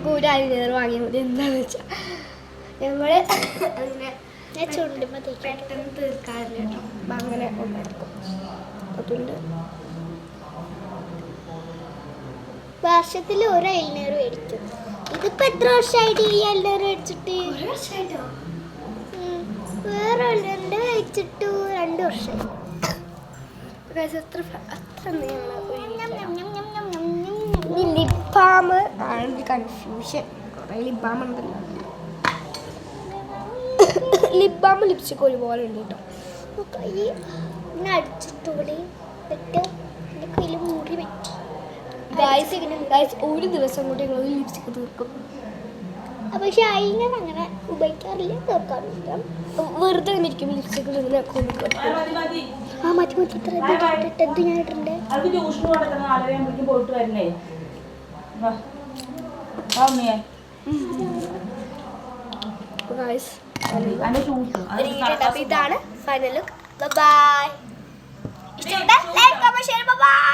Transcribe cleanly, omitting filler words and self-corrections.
കൂടെ ഐലൈനർ വാങ്ങിയാൽ മതി. എന്താണെന്ന് വെച്ചാൽ ഞങ്ങൾ അങ്ങനെ പെട്ടെന്ന് തീർക്കാറില്ല കേട്ടോ. അപ്പം അങ്ങനെ ഉണ്ടാക്കും. അതുകൊണ്ട് വർഷത്തിൽ ഒരു ഐലൈനർ മേടിച്ചു. ഇതിപ്പോൾ എത്ര വർഷമായിട്ട് ഈ ഐലൈനർ മേടിച്ചിട്ട്? വേറെ ഐലൈനർ മേടിച്ചിട്ട് 2 വർഷമായി. ലിപ് ബാം ആണ് കൺഫ്യൂഷൻ. കുറേ ലിപ് ബാം ഉണ്ടല്ലോ. ലിപ് ബാം ലിപ്സ്റ്റിക് ഒരുപോലെ ഉണ്ട് കേട്ടോ. കൈ അടിച്ചിട്ടൂടെ കയ്യിൽ മുറി പറ്റി. ഗായ്സ് ഒരു ദിവസം കൂടി ഞങ്ങൾ ലിപ്സ്റ്റിക് തീർക്കും. പക്ഷെ ഐലൈനർ അങ്ങനെ ഉപയോഗിക്കാറില്ല, തീർക്കാറില്ല. വെറുതെ തന്നെ ഇരിക്കും ലിപ്സ്റ്റിക് ഇങ്ങനെ കൊടുക്കും. മതി ഇത്ര എന്ത് ഞാൻ ഇട്ടിട്ടുണ്ട്. ഇതാണ് ഫൈനൽ ലുക്ക്. ബൈ. ഇഷ്ടപ്പെട്ട ലൈക്ക്, കമന്റ്, ഷെയർ. ബൈ.